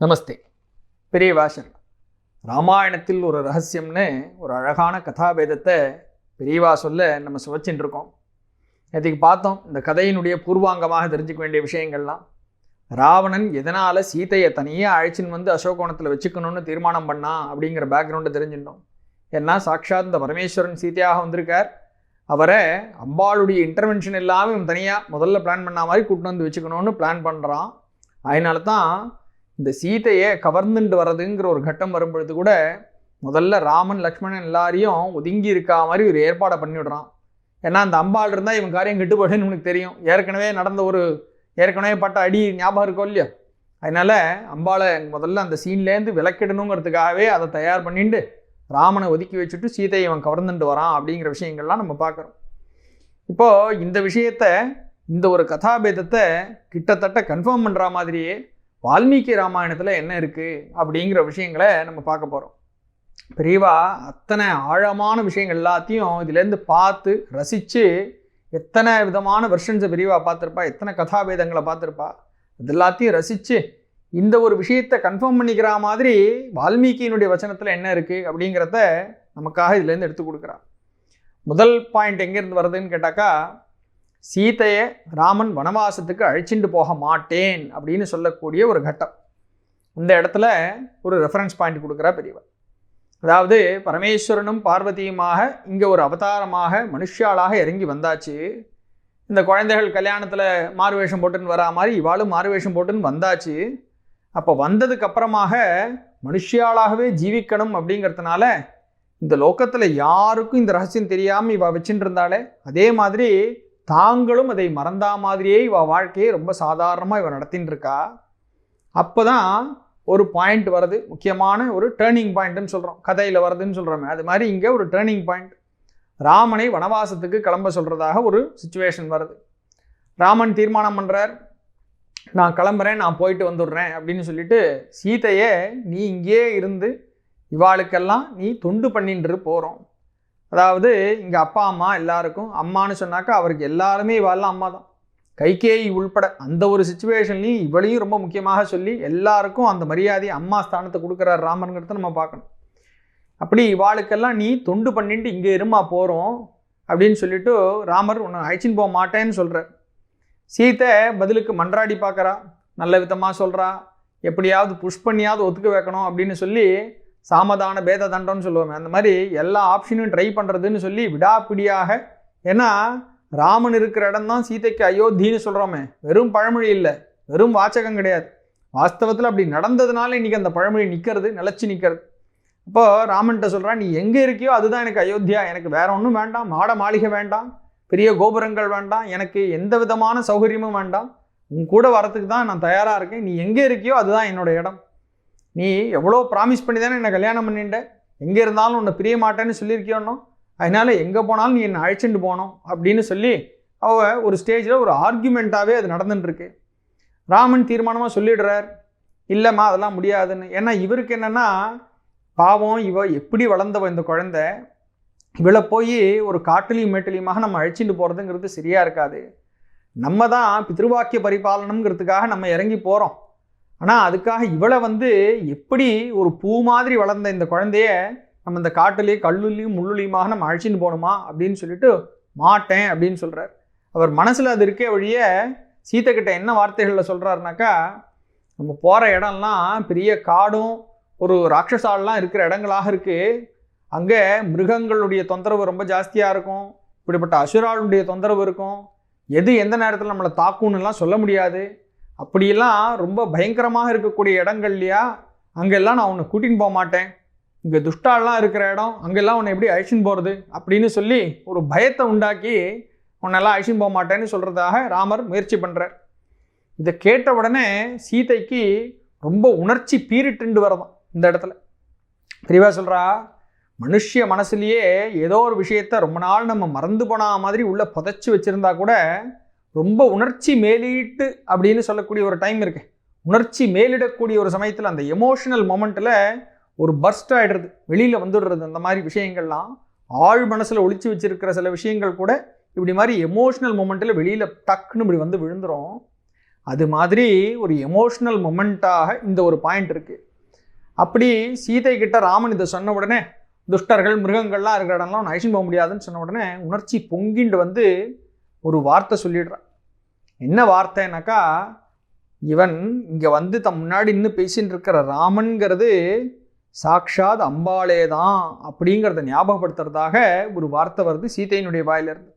நமஸ்தே. பெரிய வாசன் ராமாயணத்தில் ஒரு ரகசியம்னு ஒரு அழகான கதாபேதத்தை பெரியவா சொல்ல நம்ம சுவைச்சுட்டு இருக்கோம். நேற்றுக்கு பார்த்தோம் இந்த கதையினுடைய பூர்வாங்கமாக தெரிஞ்சுக்க வேண்டிய விஷயங்கள்லாம். ராவணன் எதனால் சீதையை தனியாக அழைச்சின்னு வந்து அசோகோணத்தில் வச்சுக்கணும்னு தீர்மானம் பண்ணான் அப்படிங்கிற பேக்ரவுண்டை தெரிஞ்சுட்டோம். ஏன்னா சாட்சாத் இந்த பரமேஸ்வரன் சீதையாக வந்திருக்கார். அவரை அம்பாளுடைய இன்டர்வென்ஷன் இல்லாமல் தனியாக முதல்ல பிளான் பண்ண மாதிரி கூட்டின்னு வந்து வச்சுக்கணும்னு பிளான் பண்ணுறான். அதனால தான் இந்த சீதையை கவர்ந்துட்டு வர்றதுங்கிற ஒரு கட்டம் வரும்பொழுது கூட முதல்ல ராமன் லக்ஷ்மணன் எல்லாரையும் ஒதுங்கி இருக்கா மாதிரி ஒரு ஏற்பாடை பண்ணிவிடுறான். ஏன்னா அந்த அம்பாள் இருந்தால் இவன் காரியம் கெட்டுப்போடுன்னு உனக்கு தெரியும். ஏற்கனவே பட்ட அடி ஞாபகம் இருக்கும் இல்லையா? அதனால் அம்பாளை முதல்ல அந்த சீன்லேருந்து விலக்கிடணுங்கிறதுக்காகவே அதை தயார் பண்ணிட்டு ராமனை ஒதுக்கி வச்சுட்டு சீதையை இவன் கவர்ந்துட்டு வரான் அப்படிங்கிற விஷயங்கள்லாம் நம்ம பார்க்குறோம். இப்போது இந்த விஷயத்தை இந்த ஒரு கதாபேதத்தை கிட்டத்தட்ட கன்ஃபார்ம் பண்ணுற மாதிரியே வால்மீகி ராமாயணத்தில் என்ன இருக்குது அப்படிங்கிற விஷயங்களை நம்ம பார்க்க போகிறோம். பெரியவா அத்தனை ஆழமான விஷயங்கள் எல்லாத்தையும் இதுலேருந்து பார்த்து ரசித்து எத்தனை விதமான வெர்ஷன்ஸை பெரியவா பார்த்துருப்பா, எத்தனை கதாபேதங்களை பார்த்துருப்பா, அது எல்லாத்தையும் ரசித்து இந்த ஒரு விஷயத்தை கன்ஃபார்ம் பண்ணிக்கிற மாதிரி வால்மீகியினுடைய வச்சனத்தில் என்ன இருக்குது அப்படிங்கிறத நமக்காக இதுலேருந்து எடுத்து கொடுக்குறா. முதல் பாயிண்ட் எங்கேருந்து வருதுன்னு கேட்டாக்கா, சீதையை ராமன் வனவாசத்துக்கு அழைச்சிட்டு போக மாட்டேன் அப்படின்னு சொல்லக்கூடிய ஒரு கட்டம். இந்த இடத்துல ஒரு ரெஃபரன்ஸ் பாயிண்ட் கொடுக்குறா பெரியவா. அதாவது பரமேஸ்வரனும் பார்வதியுமாக இங்கே ஒரு அவதாரமாக மனுஷாளாக இறங்கி வந்தாச்சு. இந்த குழந்தைகள் கல்யாணத்தில் மாறுவேஷம் போட்டுன்னு வரா மாதிரி இவாளும் மாறுவேஷம் போட்டுன்னு வந்தாச்சு. அப்போ வந்ததுக்கு அப்புறமாக மனுஷியாளாகவே ஜீவிக்கணும் அப்படிங்கிறதுனால இந்த லோக்கத்தில் யாருக்கும் இந்த ரகசியம் தெரியாமல் இவள் வச்சுட்டு இருந்தாலே, அதே மாதிரி தாங்களும் அதை மறந்தா மாதிரியே இவ வாழ்க்கையை ரொம்ப சாதாரணமாக இவ நடத்தின்னு இருக்கா. அப்போ தான் ஒரு பாயிண்ட் வருது, முக்கியமான ஒரு டேர்னிங் பாயிண்ட்டுன்னு சொல்கிறோம், கதையில் வருதுன்னு சொல்கிறோமே, அது மாதிரி இங்கே ஒரு டேர்னிங் பாயிண்ட். ராமனை வனவாசத்துக்கு கிளம்ப சொல்கிறதாக ஒரு சுச்சுவேஷன் வருது. ராமன் தீர்மானம் பண்ணுறார், நான் கிளம்புறேன், நான் போயிட்டு வந்துடுறேன் அப்படின்னு சொல்லிட்டு சீதையை நீ இங்கேயே இருந்து இவாளுக்கெல்லாம் நீ தொண்டு பண்ணின்று போகிறோம். அதாவது இங்கே அப்பா அம்மா எல்லாருக்கும், அம்மானு சொன்னாக்கா அவருக்கு எல்லாருமே இவாளெலாம் அம்மா தான், கைகேயி உள்பட அந்த ஒரு சுச்சுவேஷன்லையும் இவளையும் ரொம்ப முக்கியமாக சொல்லி எல்லாருக்கும் அந்த மரியாதையை அம்மா ஸ்தானத்தை கொடுக்குறார் ராமனுங்கிறத நம்ம பார்க்கணும். அப்படி இவாளுக்கெல்லாம் நீ தொண்டு பண்ணிட்டு இங்கே இருமா போகிறோம் அப்படின்னு சொல்லிட்டு ராமர் உன்னை அழைச்சின்னு போக மாட்டேன்னு சொல்கிறார். சீதை பதிலுக்கு மன்றாடி பார்க்குறா, நல்ல விதமாக சொல்கிறா, எப்படியாவது புஷ் பண்ணியாவது ஒத்துக்க வைக்கணும் அப்படின்னு சொல்லி சாமதான பேத தண்டம்னு சொல்லுவோமே, அந்த மாதிரி எல்லா ஆப்ஷனும் ட்ரை பண்ணுறதுன்னு சொல்லி விடாப்பிடியாக. ஏன்னா ராமன் இருக்கிற இடம் தான் சீதைக்கு அயோத்தின்னு சொல்கிறோமே, வெறும் பழமொழி இல்லை, வெறும் வாச்சகம் கிடையாது, வாஸ்தவத்தில் அப்படி நடந்ததுனால இன்றைக்கி அந்த பழமொழி நிற்கிறது, நிலச்சி நிற்கிறது. அப்போது ராமன்கிட்ட சொல்கிறான், நீ எங்கே இருக்கியோ அதுதான் எனக்கு அயோத்தியா, எனக்கு வேற ஒன்றும் வேண்டாம், மாட மாளிகை வேண்டாம், பெரிய கோபுரங்கள் வேண்டாம், எனக்கு எந்த விதமான சௌகரியமும் வேண்டாம், உன் கூட வரத்துக்கு தான் நான் தயாராக இருக்கேன், நீ எங்கே இருக்கியோ அதுதான் என்னோட இடம். நீ எவ்வளோ ப்ராமிஸ் பண்ணி தானே என்னை கல்யாணம் பண்ணிட்ட, எங்கே இருந்தாலும் உன்னை பிரிய மாட்டேன்னு சொல்லியிருக்கியோன்னோ, அதனால் எங்கே போனாலும் நீ என்னை அழைச்சிட்டு போகணும் அப்படின்னு சொல்லி அவள் ஒரு ஸ்டேஜில் ஒரு ஆர்கியூமெண்ட்டாகவே அது நடந்துட்டுருக்கு. ராமன் தீர்மானமாக சொல்லிடுறார், இல்லைம்மா அதெல்லாம் முடியாதுன்னு. ஏன்னா இவருக்கு என்னென்னா, பாவம் இவ எப்படி வளர்ந்தவ இந்த குழந்தை, இவளை போய் ஒரு காட்டுலையும் மேட்டுலையுமாக நம்ம அழைச்சிட்டு போகிறதுங்கிறது சரியாக இருக்காது. நம்ம தான் பித்ருவாக்கிய பரிபாலனம்ங்கிறதுக்காக நம்ம இறங்கி போகிறோம். ஆனால் அதுக்காக இவளை எப்படி ஒரு பூ மாதிரி வளர்ந்த இந்த குழந்தைய நம்ம இந்த காட்டுலேயும் கல்லுலையும் முள்ளுலையுமாக நம்ம அழைச்சின்னு போகணுமா அப்படின்னு சொல்லிட்டு மாட்டேன் அப்படின்னு சொல்கிறார். அவர் மனசில் அது இருக்கே வழிய சீதை கிட்ட என்ன வார்த்தைகளில் சொல்கிறாருனாக்கா, நம்ம போகிற இடம்லாம் பெரிய காடும் ஒரு ராட்சசாலெலாம் இருக்கிற இடங்களாக இருக்குது, அங்கே மிருகங்களுடைய தொந்தரவு ரொம்ப ஜாஸ்தியாக இருக்கும், இப்படிப்பட்ட அசுராளுடைய தொந்தரவு இருக்கும், எது எந்த நேரத்தில் நம்மளை தாக்கும்னுலாம் சொல்ல முடியாது, அப்படியெல்லாம் ரொம்ப பயங்கரமாக இருக்கக்கூடிய இடங்கள் இல்லையா, அங்கெல்லாம் நான் உன்னை கூட்டின்னு போக மாட்டேன், இங்கே துஷ்டாலாம் இருக்கிற இடம், அங்கெல்லாம் உன்னை எப்படி அழிச்சின்னு போகிறது அப்படின்னு சொல்லி ஒரு பயத்தை உண்டாக்கி உன்னெல்லாம் அழிச்சின்னு போக மாட்டேன்னு சொல்கிறதாக ராமர் முயற்சி பண்ணுறார். இதை கேட்ட உடனே சீதைக்கு ரொம்ப உணர்ச்சி பீரிட்டு வரதான். இந்த இடத்துல பெரியவா சொல்கிறா, மனுஷ மனசுலேயே ஏதோ ஒரு விஷயத்தை ரொம்ப நாள் நம்ம மறந்து போனா மாதிரி உள்ள புதைச்சி வச்சுருந்தா கூட ரொம்ப உணர்ச்சி மேலிட்டு அப்படின்னு சொல்லக்கூடிய ஒரு டைம் இருக்குது, உணர்ச்சி மேலிடக்கூடிய ஒரு சமயத்தில் அந்த எமோஷனல் மொமெண்ட்டில் ஒரு பர்ஸ்ட் ஆகிடுறது, வெளியில் வந்துடுறது. அந்த மாதிரி விஷயங்கள்லாம் ஆழ் மனசில் ஒழிச்சு வச்சுருக்கிற சில விஷயங்கள் கூட இப்படி மாதிரி எமோஷனல் மொமெண்ட்டில் வெளியில் டக்குன்னு இப்படி வந்து விழுந்துடும். அது மாதிரி ஒரு எமோஷ்னல் மொமெண்ட்டாக இந்த ஒரு பாயிண்ட் இருக்குது. அப்படி சீதை கிட்ட ராமன் இதை சொன்ன உடனே துஷ்டர்கள் மிருகங்கள்லாம் இருக்கிற இடம்லாம் அழிச்சுன்னு போக முடியாதுன்னு சொன்ன உடனே உணர்ச்சி பொங்கிண்டு வந்து ஒரு வார்த்தை சொல்லிடுறான். என்ன வார்த்தைனாக்கா, இவன் இங்கே வந்து தம் முன்னாடி இன்னும் பேசின்னு இருக்கிற ராமன்கிறது சாக்ஷாத் அம்பாளே தான் அப்படிங்கிறத ஞாபகப்படுத்துறதாக ஒரு வார்த்தை வருது சீதையினுடைய வாயிலிருந்து.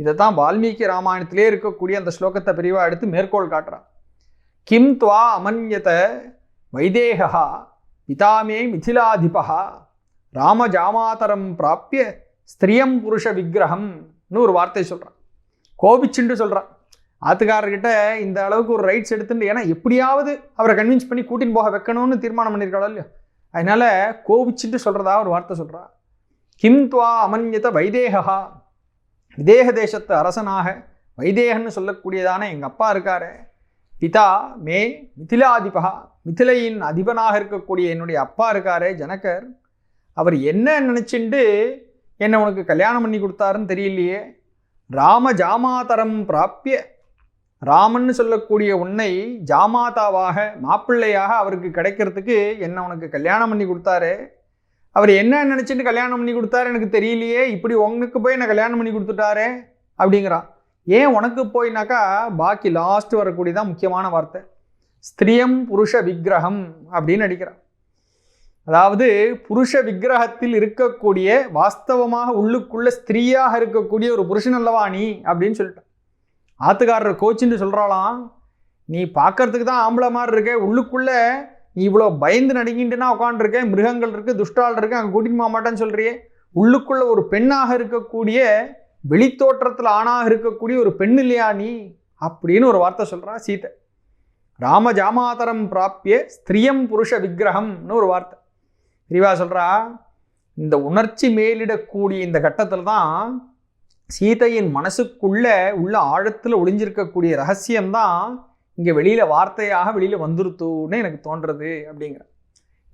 இதை தான் வால்மீகி ராமாயணத்திலே இருக்கக்கூடிய அந்த ஸ்லோகத்தை பிரிவாக எடுத்து மேற்கோள் காட்டுறான். கிம் துவா அமன்யத வைதேகா பிதாமே மிதிலாதிபா ராமஜாமாதரம் பிராப்பிய ஸ்திரியம் புருஷ விக்கிரகம்னு ஒரு வார்த்தை சொல்கிறான். கோபிச்சுண்டு சொல்கிறான். ஆத்துக்காரர்கிட்ட இந்த அளவுக்கு ஒரு ரைட்ஸ் எடுத்துட்டு, ஏன்னா எப்படியாவது அவரை கன்வின்ஸ் பண்ணி கூட்டின்னு போக வைக்கணும்னு தீர்மானம் பண்ணியிருக்காளோ இல்லையோ, அதனால கோபிச்சுட்டு சொல்கிறதா ஒரு வார்த்தை சொல்கிறா. கிம் துவா அமன்யத வைதேகா, விதேக தேசத்து அரசனாக வைதேகன்னு சொல்லக்கூடியதான எங்கள் அப்பா இருக்காரு, பிதா மே மிதிலாதிபா, மிதிலையின் அதிபனாக இருக்கக்கூடிய என்னுடைய அப்பா இருக்காரே ஜனகர், அவர் என்ன நினச்சிண்டு என்னை உனக்கு கல்யாணம் பண்ணி கொடுத்தாருன்னு தெரியலையே. ராம ஜாமாதரம் பிராப்பிய, ராமன்னு சொல்லக்கூடிய உன்னை ஜாமாதாவாக மாப்பிள்ளையாக அவருக்கு கிடைக்கிறதுக்கு என்ன உனக்கு கல்யாணம் பண்ணி கொடுத்தாரு. அவர் என்ன நினச்சிட்டு கல்யாணம் பண்ணி கொடுத்தாரு எனக்கு தெரியலையே, இப்படி உனக்கு போய் என்ன கல்யாணம் பண்ணி கொடுத்துட்டாரே அப்படிங்கிறான். ஏன் உனக்கு போயினாக்கா பாக்கி லாஸ்ட் வரக்கூடியதான் முக்கியமான வார்த்தை, ஸ்திரியம் புருஷ விக்கிரகம் அப்படின்னு அடிக்கிறான். அதாவது புருஷ விக்கிரகத்தில் இருக்கக்கூடிய வாஸ்தவமாக உள்ளுக்குள்ள ஸ்திரீயாக இருக்கக்கூடிய ஒரு புருஷன் அல்லவா நீ அப்படின்னு சொல்லிட்டான். ஆத்துக்காரர் கோச்சின்னு சொல்கிறாளாம், நீ பார்க்கறதுக்கு தான் ஆம்பளை மாதிரி இருக்க, உள்ளுக்குள்ள நீ இவ்வளோ பயந்து நடுங்கிட்டுனா உட்காண்டிருக்க, மிருகங்கள் இருக்குது, துஷ்டால் இருக்குது, அங்கே கூட்டின்னு போக மாட்டேன்னு சொல்கிறியே, உள்ளுக்குள்ள ஒரு பெண்ணாக இருக்கக்கூடிய வெளித்தோற்றத்தில் ஆணாக இருக்கக்கூடிய ஒரு பெண் இல்லையா நீ அப்படின்னு ஒரு வார்த்தை சொல்கிறா சீதை. ராம ஜாமாதரம் பிராப்பிய ஸ்திரியம் புருஷ விக்கிரகம்னு ஒரு வார்த்தை பிரிவா சொல்கிறா. இந்த உணர்ச்சி மேலிடக்கூடிய இந்த கட்டத்தில் தான் சீதையின் மனசுக்குள்ள உள்ள ஆழத்தில் ஒளிஞ்சிருக்கக்கூடிய ரகசியம்தான் இங்கே வெளியில் வார்த்தையாக வெளியில் வந்துருத்துன்னு எனக்கு தோன்றுறது அப்படிங்கிற.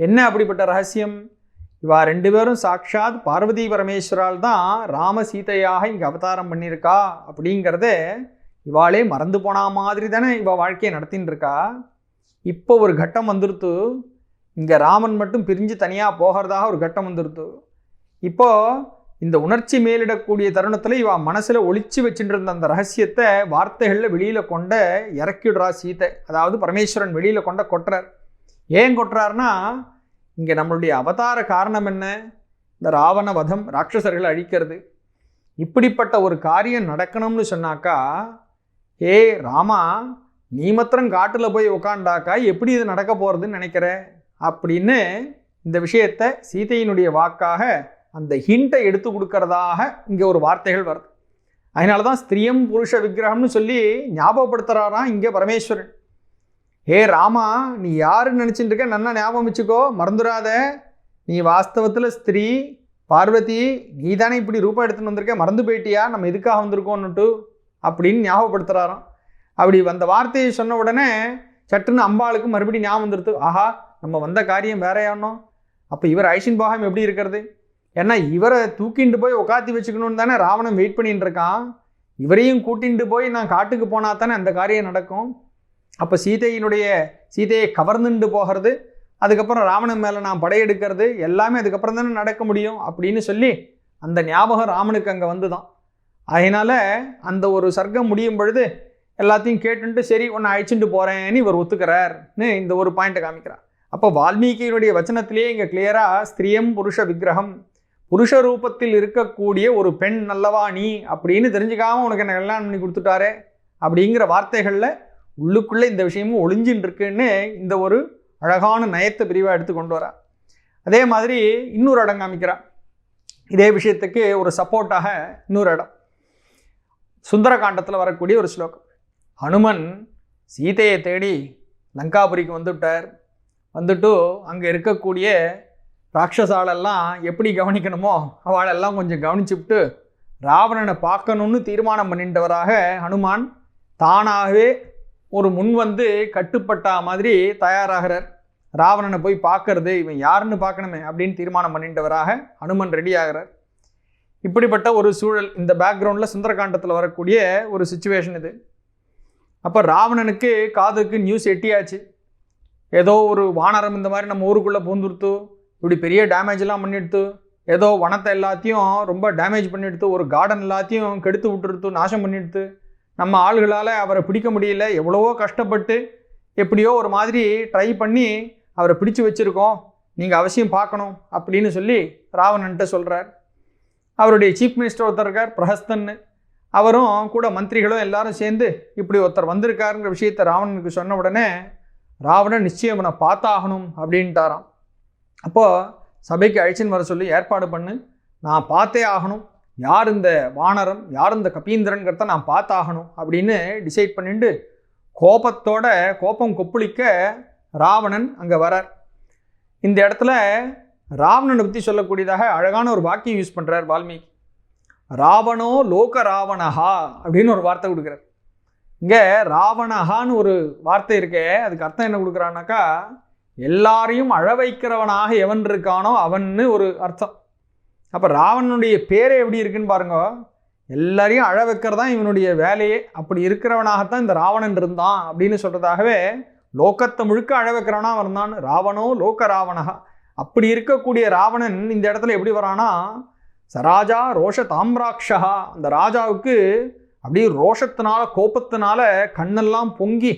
என்ன அப்படிப்பட்ட ரகசியம்? இவா ரெண்டு பேரும் சாக்ஷாத் பார்வதி பரமேஸ்வரால் தான் ராம சீதையாக இங்கே அவதாரம் பண்ணியிருக்கா அப்படிங்கிறத இவாளே மறந்து போன மாதிரி தானே இவள் வாழ்க்கையை நடத்தின்னு இருக்கா. இப்போ ஒரு கட்டம் வந்துருத்து, இங்கே ராமன் மட்டும் பிரிஞ்சு தனியாக போகிறதாக ஒரு கட்டம் வந்துருத்து. இப்போது இந்த உணர்ச்சி மேலிடக்கூடிய தருணத்தில் இவ மனசில் ஒளிச்சு வச்சுட்டு இருந்த அந்த ரகசியத்தை வார்த்தைகளில் வெளியில் கொண்ட இறக்கிடுறா சீதை. அதாவது பரமேஸ்வரன் வெளியில் கொண்ட கொட்டுறார். ஏன் கொட்டுறாருன்னா, இங்கே நம்மளுடைய அவதார காரணம் என்ன? இந்த ராவண வதம், ராட்சசர்களை அழிக்கிறது. இப்படிப்பட்ட ஒரு காரியம் நடக்கணும்னு சொன்னாக்கா, ஏ ராமா, நீ மாத்திரம் காட்டில் போய் உக்காண்டாக்கா எப்படி இது நடக்க போகிறதுன்னு நினைக்கிற அப்படின்னு இந்த விஷயத்தை சீதையினுடைய வாக்காக அந்த ஹிண்ட்டை எடுத்து கொடுக்கறதாக இங்கே ஒரு வார்த்தைகள் வருது. அதனால தான் ஸ்திரியம் புருஷ விக்கிரகம்னு சொல்லி ஞாபகப்படுத்துகிறாராம் இங்கே பரமேஸ்வரன். ஹே ராமா, நீ யாருன்னு நினச்சிட்டு இருக்க, நல்லா ஞாபகம் வச்சுக்கோ, மறந்துடாத. நீ வாஸ்தவத்தில் ஸ்திரீ பார்வதி, நீ தானே இப்படி ரூபா எடுத்துன்னு வந்திருக்க, மறந்து போயிட்டியா, நம்ம எதுக்காக வந்திருக்கோன்னுட்டு அப்படின்னு ஞாபகப்படுத்துகிறாராம். அப்படி வந்த வார்த்தையை சொன்ன உடனே சட்டுன்னு அம்பாளுக்கு மறுபடியும் ஞாபகம் வந்துடுது. ஆஹா, நம்ம வந்த காரியம் வேறையானோம். அப்போ இவர் ஐஷின் பாகம் எப்படி இருக்கிறது? ஏன்னா இவரை தூக்கிண்டு போய் உட்காத்தி வச்சுக்கணுன்னு தானே ராவணன் வெயிட் பண்ணிட்டு இருக்கான். இவரையும் கூட்டிகிட்டு போய் நான் காட்டுக்கு போனால் தானே அந்த காரியம் நடக்கும். அப்போ சீதையை கவர்ந்துட்டு போகிறது, அதுக்கப்புறம் ராவணன் மேலே நான் படையெடுக்கிறது எல்லாமே அதுக்கப்புறம் தானே நடக்க முடியும் அப்படின்னு சொல்லி அந்த ஞாபகம் ராமனுக்கு அங்கே வந்து தான். அதனால் அந்த ஒரு சர்க்கம் முடியும் பொழுது எல்லாத்தையும் கேட்டுட்டு சரி உன்னை அழைச்சிட்டு போகிறேன்னு இவர் ஒத்துக்கிறார்னு இந்த ஒரு பாயிண்ட்டை காமிக்கிறார். அப்போ வால்மீகியினுடைய வச்சனத்திலேயே இங்கே கிளியராக ஸ்திரியம் புருஷ விக்கிரகம், புருஷ ரூபத்தில் இருக்கக்கூடிய ஒரு பெண் நல்லவா நீ அப்படின்னு தெரிஞ்சுக்காமல் உனக்கு என்ன கல்யாணம் பண்ணி கொடுத்துட்டாரே அப்படிங்கிற வார்த்தைகளில் உள்ளுக்குள்ளே இந்த விஷயமும் ஒளிஞ்சின்னு இருக்குன்னு இந்த ஒரு அழகான நயத்தை பிரிவாக எடுத்து கொண்டு வரா. அதே மாதிரி இன்னொரு இடம் காமிக்கிறார். இதே விஷயத்துக்கு ஒரு சப்போர்ட்டாக இன்னொரு இடம் சுந்தரகாண்டத்தில் வரக்கூடிய ஒரு ஸ்லோகம். ஹனுமன் சீதையை தேடி லங்காபுரிக்கு வந்துவிட்டார். வந்துட்டு அங்கே இருக்கக்கூடிய ராட்சசாலெல்லாம் எப்படி கவனிக்கணுமோ அவளெல்லாம் கொஞ்சம் கவனிச்சுவிட்டு ராவணனை பார்க்கணுன்னு தீர்மானம் பண்ணிட்டவராக ஹனுமான் தானாகவே ஒரு முன் வந்து கட்டுப்பட்ட மாதிரி தயாராகிறார். ராவணனை போய் பார்க்கறது, இவன் யாருன்னு பார்க்கணுமே அப்படின்னு தீர்மானம் பண்ணிட்டவராக ஹனுமன் ரெடி ஆகிறார். இப்படிப்பட்ட ஒரு சூழல் இந்த பேக்ரவுண்டில் சுந்தரகாண்டத்தில் வரக்கூடிய ஒரு சிச்சுவேஷன் இது. அப்போ ராவணனுக்கு காதுக்கு நியூஸ் எட்டியாச்சு. ஏதோ ஒரு வானரம் இந்த மாதிரி நம்ம ஊருக்குள்ளே பூந்துடுத்து, இப்படி பெரிய டேமேஜ்லாம் பண்ணிடுத்து, ஏதோ வனத்தை எல்லாத்தையும் ரொம்ப டேமேஜ் பண்ணிடுத்து, ஒரு கார்டன் எல்லாத்தையும் கெடுத்து விட்டுடுத்து, நாசம் பண்ணிடுத்து, நம்ம ஆளுகளால் அவரை பிடிக்க முடியல, எவ்வளவோ கஷ்டப்பட்டு எப்படியோ ஒரு மாதிரி ட்ரை பண்ணி அவரை பிடிச்சி வச்சுருக்கோம், நீங்கள் அவசியம் பார்க்கணும் அப்படின்னு சொல்லி ராவணன்ட்ட சொல்கிறார். அவருடைய சீஃப் மினிஸ்டர் ஒருத்தர் இருக்கார் பிரஹஸ்தன்னு, அவரும் கூட மந்திரிகளும் எல்லாரும் சேர்ந்து இப்படி ஒருத்தர் வந்திருக்காருங்கிற விஷயத்தை ராவணனுக்கு சொன்ன உடனே ராவணன் நிச்சயம் அவனை பார்த்தாகணும் அப்படின்ட்டாராம். அப்போது சபைக்கு அழைச்சின்னு வர சொல்லி ஏற்பாடு பண்ணு, நான் பார்த்தே ஆகணும், யார் இந்த வானரம் யார் இந்த கபீந்திரன்கிறத நான் பார்த்தாகணும் அப்படின்னு டிசைட் பண்ணிட்டு கோபத்தோட கோபம் கொப்புளிக்க ராவணன் அங்கே வரார். இந்த இடத்துல ராவணனை பற்றி சொல்லக்கூடியதாக அழகான ஒரு வாக்கியம் யூஸ் பண்ணுறார் வால்மீகி. ராவணோ லோக ராவணஹா அப்படின்னு ஒரு வார்த்தை கொடுக்குறார். இங்கே ராவணஹான்னு ஒரு வார்த்தை இருக்கே, அதுக்கு அர்த்தம் என்ன கொடுக்குறான்னாக்கா, எல்லாரையும் அழ வைக்கிறவனாக எவன் இருக்கானோ அவன்னு ஒரு அர்த்தம். அப்போ ராவணனுடைய பேரே எப்படி இருக்குன்னு பாருங்க, எல்லாரையும் அழ வைக்கிறதான் இவனுடைய வேலையே. அப்படி இருக்கிறவனாகத்தான் இந்த ராவணன் இருந்தான் அப்படின்னு சொல்கிறதாகவே லோகத்தை முழுக்க அழ வைக்கிறவனா இருந்தான். ராவணோ லோக ராவணஹா. அப்படி இருக்கக்கூடிய ராவணன் இந்த இடத்துல எப்படி வரானா, சராஜா ரோஷ தாம்ராட்சா. அந்த ராஜாவுக்கு அப்படியே ரோஷத்தினால கோபத்தினால கண்ணெல்லாம் பொங்கி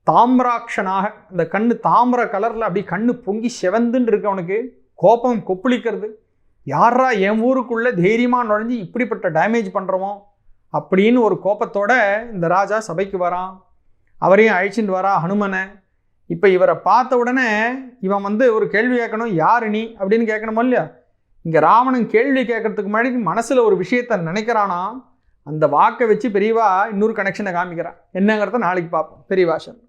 தாம்ராட்சனாக, அந்த கண்ணு தாமிர கலரில் அப்படி கண்ணு பொங்கி செவந்துன்னு இருக்கு, அவனுக்கு கோபம் கொப்பளிக்கிறது. யாரா என் ஊருக்குள்ளே தைரியமாக நுழைஞ்சி இப்படிப்பட்ட டேமேஜ் பண்ணுறோமோ அப்படின்னு ஒரு கோபத்தோட இந்த ராஜா சபைக்கு வரான். அவரையும் அழைச்சிட்டு வரா ஹனுமனை. இப்போ இவரை பார்த்த உடனே இவன் ஒரு கேள்வி கேட்கணும், யார் நீ அப்படின்னு கேட்கணுமோ இல்லையா. இங்கே ராவணன் கேள்வி கேட்கறதுக்கு முன்னாடி மனசில் ஒரு விஷயத்தை நினைக்கிறானா, அந்த வாக்கை வச்சு பெரியவா இன்னொரு கனெக்ஷனை காமிக்கிறான். என்னங்கிறத நாளைக்கு பார்ப்போம். பெரியவா சார்.